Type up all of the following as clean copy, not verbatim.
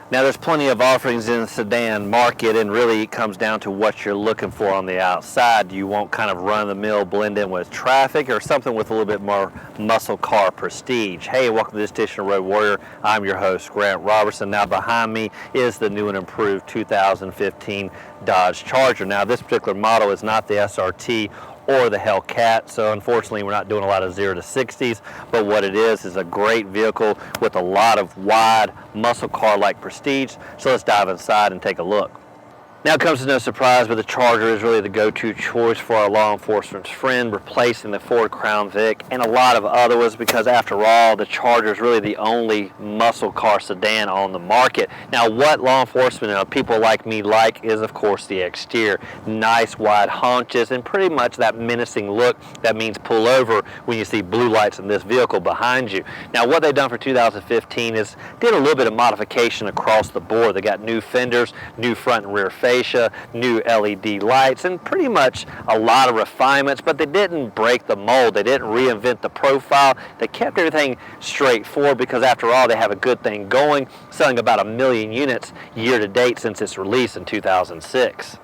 Now there's plenty of offerings in the sedan market, and really it comes down to what you're looking for on the outside. Do you want kind of run-of-the-mill blend in with traffic, or something with a little bit more muscle car prestige? Hey, welcome to this edition of Road Warrior. I'm your host, Grant Roberson. Now behind me is the new and improved 2015 Dodge Charger. Now this particular model is not the SRT or the Hellcat, so unfortunately we're not doing a lot of 0 to 60s, but what it is a great vehicle with a lot of wide muscle car like prestige. So let's dive inside and take a look. Now it comes as no surprise, but the Charger is really the go-to choice for our law enforcement's friend, replacing the Ford Crown Vic and a lot of other ones, because after all, the Charger is really the only muscle car sedan on the market. Now what law enforcement and people like me like is, of course, the exterior. Nice wide haunches and pretty much that menacing look that means pull over when you see blue lights in this vehicle behind you. Now what they've done for 2015 is did a little bit of modification across the board. They got new fenders, new front and rear fascia, new LED lights, and pretty much a lot of refinements, but they didn't break the mold. They didn't reinvent the profile. They kept everything straightforward, because after all, they have a good thing going, selling about 1 million units year to date since its release in 2006.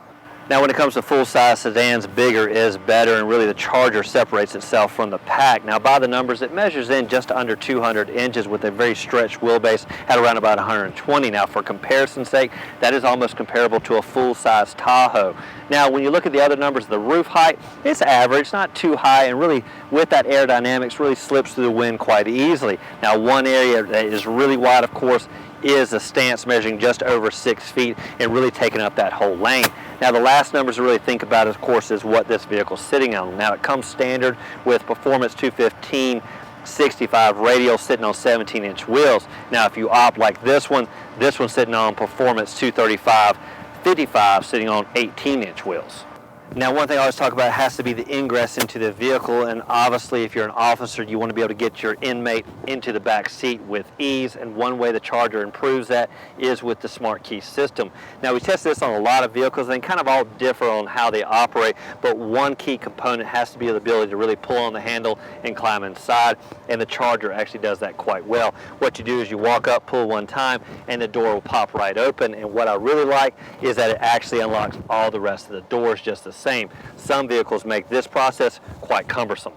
Now when it comes to full-size sedans, bigger is better, and really the Charger separates itself from the pack. Now by the numbers, it measures in just under 200 inches with a very stretched wheelbase at around about 120. Now for comparison's sake, that is almost comparable to a full-size Tahoe. Now when you look at the other numbers, the roof height, it's average, not too high, and really with that aerodynamics really slips through the wind quite easily. Now one area that is really wide, of course, is a stance measuring just over 6 feet and really taking up that whole lane. Now the last numbers to really think about, of course, is what this vehicle is sitting on. Now it comes standard with Performance 215 65 radial sitting on 17-inch wheels. Now if you opt like this one's sitting on Performance 235 55 sitting on 18-inch wheels. Now one thing I always talk about has to be the ingress into the vehicle, and obviously if you're an officer you want to be able to get your inmate into the back seat with ease, and one way the Charger improves that is with the smart key system. Now we tested this on a lot of vehicles and they kind of all differ on how they operate, but one key component has to be the ability to really pull on the handle and climb inside, and the Charger actually does that quite well. What you do is you walk up, pull one time, and the door will pop right open, and what I really like is that it actually unlocks all the rest of the doors just the same. Some vehicles make this process quite cumbersome.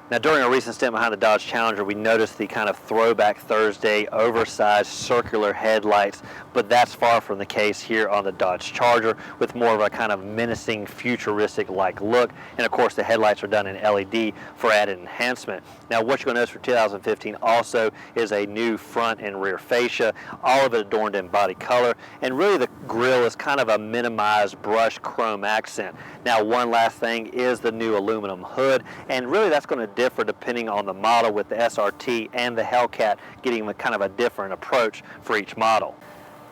Now during a recent stint behind the Dodge Challenger, we noticed the kind of throwback Thursday oversized circular headlights, but that's far from the case here on the Dodge Charger, with more of a kind of menacing futuristic like look, and of course the headlights are done in LED for added enhancement. Now what you're going to notice for 2015 also is a new front and rear fascia, all of it adorned in body color, and really the grille is kind of a minimized brushed chrome accent. Now one last thing is the new aluminum hood, and really that's going to differ depending on the model, with the SRT and the Hellcat getting a kind of a different approach for each model.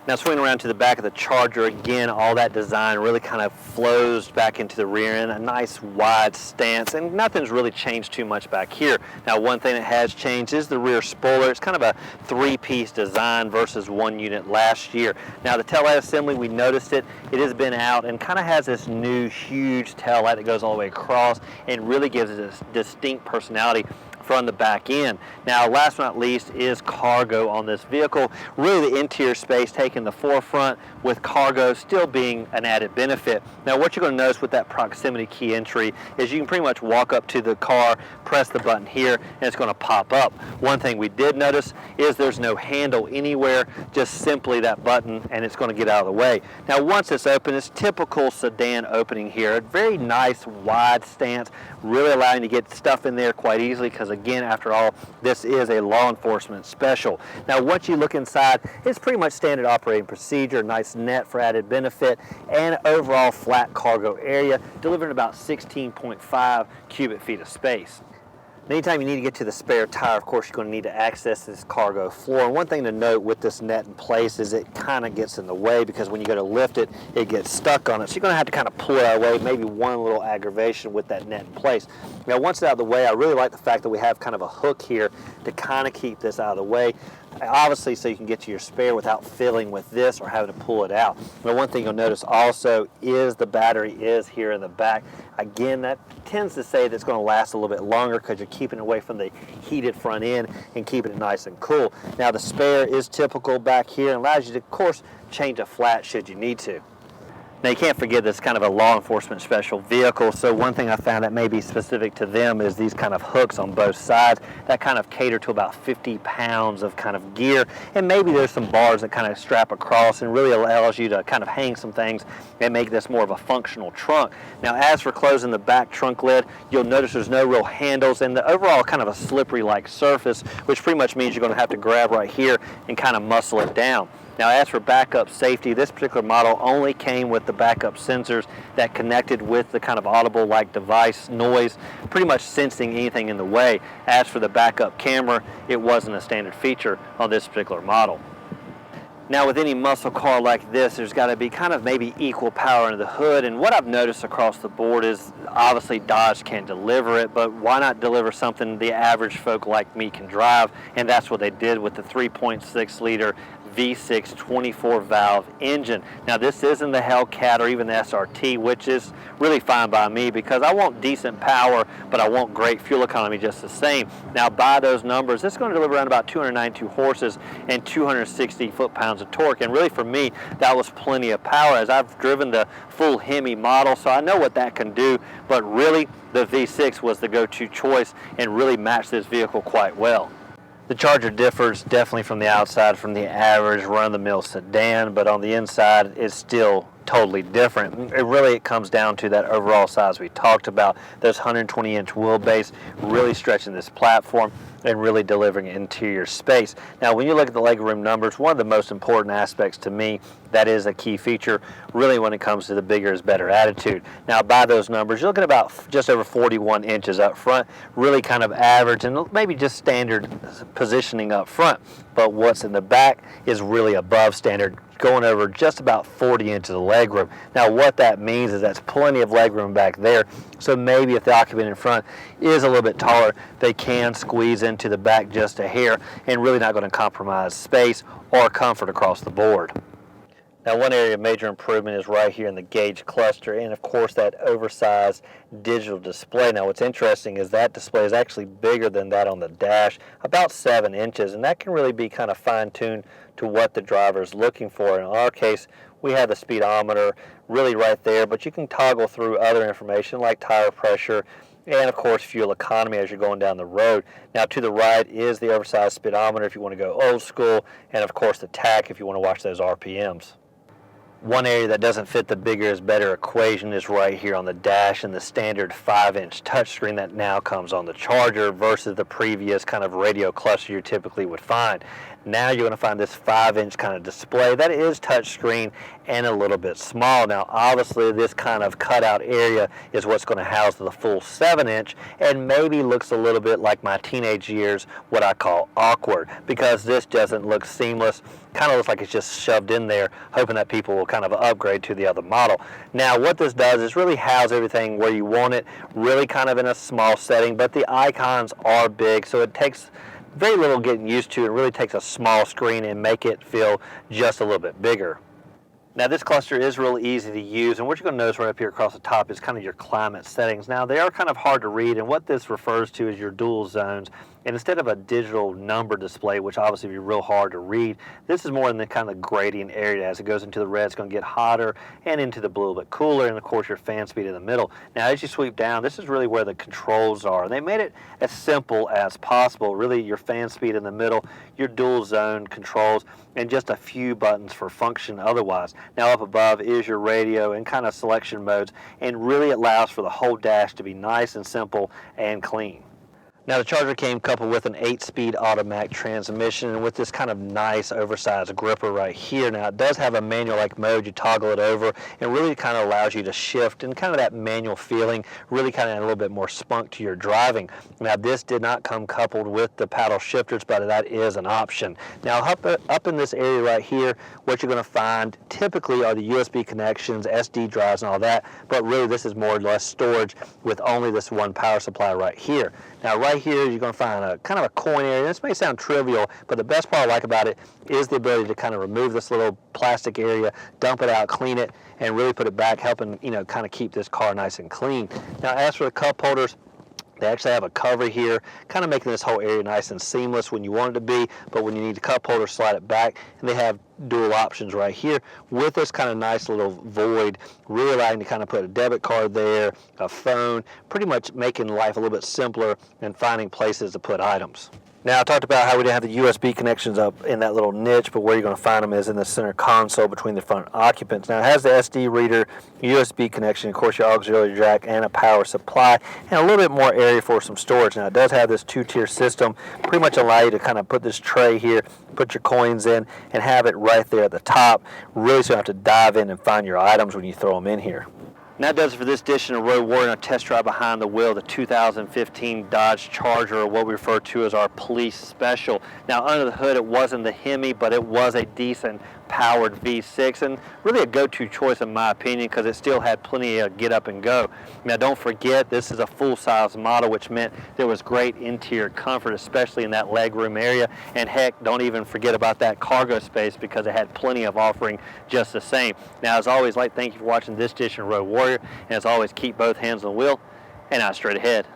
Now swinging around to the back of the Charger, again, all that design really kind of flows back into the rear end, a nice wide stance, and nothing's really changed too much back here. Now one thing that has changed is the rear spoiler. It's kind of a 3-piece design versus 1 unit last year. Now the tail light assembly, we noticed it has been out and kind of has this new huge tail light that goes all the way across and really gives it a distinct personality from the back end. Now last but not least is cargo on this vehicle. Really the interior space taking the forefront, with cargo still being an added benefit. Now what you're going to notice with that proximity key entry is you can pretty much walk up to the car, press the button here, and it's going to pop up. One thing we did notice is there's no handle anywhere, just simply that button, and it's going to get out of the way. Now once it's open, it's typical sedan opening here. A very nice wide stance, really allowing you to get stuff in there quite easily, because again, after all, this is a law enforcement special. Now once you look inside, it's pretty much standard operating procedure, nice net for added benefit, and overall flat cargo area, delivering about 16.5 cubic feet of space. Anytime you need to get to the spare tire, of course, you're going to need to access this cargo floor. And one thing to note with this net in place is it kind of gets in the way, because when you go to lift it, it gets stuck on it. So you're going to have to kind of pull it out of the way, maybe one little aggravation with that net in place. Now, once it's out of the way, I really like the fact that we have kind of a hook here to kind of keep this out of the way. obviously so you can get to your spare without fiddling with this or having to pull it out. But one thing you'll notice also is the battery is here in the back. Again, that tends to say that it's going to last a little bit longer because you're keeping it away from the heated front end and keeping it nice and cool. Now the spare is typical back here and allows you to, of course, change a flat should you need to. Now you can't forget this is kind of a law enforcement special vehicle, so one thing I found that may be specific to them is these kind of hooks on both sides that kind of cater to about 50 pounds of kind of gear, and maybe there's some bars that kind of strap across and really allows you to kind of hang some things and make this more of a functional trunk. Now as for closing the back trunk lid, you'll notice there's no real handles and the overall kind of a slippery like surface, which pretty much means you're going to have to grab right here and kind of muscle it down. Now as for backup safety, this particular model only came with the backup sensors that connected with the kind of audible like device noise, pretty much sensing anything in the way. As for the backup camera, it wasn't a standard feature on this particular model. Now with any muscle car like this, there's got to be kind of maybe equal power under the hood, and what I've noticed across the board is obviously Dodge can deliver it, but why not deliver something the average folk like me can drive? And that's what they did with the 3.6 liter V6 24 valve engine. Now this isn't the Hellcat or even the SRT, which is really fine by me because I want decent power, but I want great fuel economy just the same. Now by those numbers, it's going to deliver around about 292 horses and 260 foot-pounds of torque, and really for me that was plenty of power as I've driven the full Hemi model, so I know what that can do, but really the V6 was the go-to choice and really matched this vehicle quite well. The Charger differs definitely from the outside from the average run-of-the-mill sedan, but on the inside it's still totally different. It comes down to that overall size we talked about, those 120-inch wheelbase really stretching this platform and really delivering interior space. Now when you look at the legroom numbers, one of the most important aspects to me, that is a key feature really when it comes to the bigger is better attitude. Now by those numbers, you're looking at about just over 41 inches up front, really kind of average and maybe just standard positioning up front. But what's in the back is really above standard, going over just about 40 inches of legroom. Now what that means is that's plenty of legroom back there, so maybe if the occupant in front is a little bit taller, they can squeeze into the back just a hair and really not going to compromise space or comfort across the board. Now one area of major improvement is right here in the gauge cluster and of course that oversized digital display. Now what's interesting is that display is actually bigger than that on the dash, about 7 inches, and that can really be kind of fine-tuned to what the driver is looking for. In our case, we have the speedometer really right there, but you can toggle through other information like tire pressure and of course fuel economy as you're going down the road. Now to the right is the oversized speedometer if you want to go old school, and of course the tach if you want to watch those RPMs. One area that doesn't fit the bigger is better equation is right here on the dash and the standard 5-inch touchscreen that now comes on the Charger versus the previous kind of radio cluster you typically would find. Now you're going to find this 5-inch kind of display that is touchscreen and a little bit small. Now obviously this kind of cutout area is what's going to house the full 7-inch and maybe looks a little bit like my teenage years, what I call awkward, because this doesn't look seamless, kind of looks like it's just shoved in there, hoping that people will kind of upgrade to the other model. Now what this does is really house everything where you want it, really kind of in a small setting, but the icons are big, so it takes very little getting used to. It really takes a small screen and make it feel just a little bit bigger. Now this cluster is really easy to use, and what you're going to notice right up here across the top is kind of your climate settings. Now they are kind of hard to read, and what this refers to is your dual zones. And instead of a digital number display, which obviously would be real hard to read, this is more in the kind of gradient area. As it goes into the red, it's going to get hotter, and into the blue a little bit cooler, and of course your fan speed in the middle. Now as you sweep down, this is really where the controls are. And they made it as simple as possible. Really your fan speed in the middle, your dual zone controls, and just a few buttons for function otherwise. Now up above is your radio and kind of selection modes, and really allows for the whole dash to be nice and simple and clean. Now the Charger came coupled with an 8-speed automatic transmission and with this kind of nice oversized gripper right here. Now it does have a manual-like mode. You toggle it over and really kind of allows you to shift and kind of that manual feeling, really kind of add a little bit more spunk to your driving. Now this did not come coupled with the paddle shifters, but that is an option. Now up in this area right here, what you're going to find typically are the USB connections, SD drives and all that, but really this is more or less storage with only this one power supply right here. Now right here you're going to find a kind of a coin area. This may sound trivial, but the best part I like about it is the ability to kind of remove this little plastic area, dump it out, clean it, and really put it back, helping, you know, kind of keep this car nice and clean. Now as for the cup holders, they actually have a cover here, kind of making this whole area nice and seamless when you want it to be, but when you need the cup holder, slide it back. And they have dual options right here with this kind of nice little void, really allowing you to kind of put a debit card there, a phone, pretty much making life a little bit simpler and finding places to put items. Now, I talked about how we didn't have the USB connections up in that little niche, but where you're going to find them is in the center console between the front occupants. Now, it has the SD reader, USB connection, of course, your auxiliary jack, and a power supply, and a little bit more area for some storage. Now, it does have this two-tier system, pretty much allow you to kind of put this tray here, put your coins in, and have it right there at the top, really so you don't have to dive in and find your items when you throw them in here. And that does it for this edition of Road Warrior, and a test drive behind the wheel, the 2015 Dodge Charger, or what we refer to as our police special. Now under the hood it wasn't the Hemi, but it was a decent powered V6, and really a go-to choice in my opinion, because it still had plenty of get up and go. Now don't forget, this is a full-size model, which meant there was great interior comfort, especially in that legroom area, and heck, don't even forget about that cargo space, because it had plenty of offering just the same. Now as always, thank you for watching this edition of Road Warrior, and as always, keep both hands on the wheel and out straight ahead.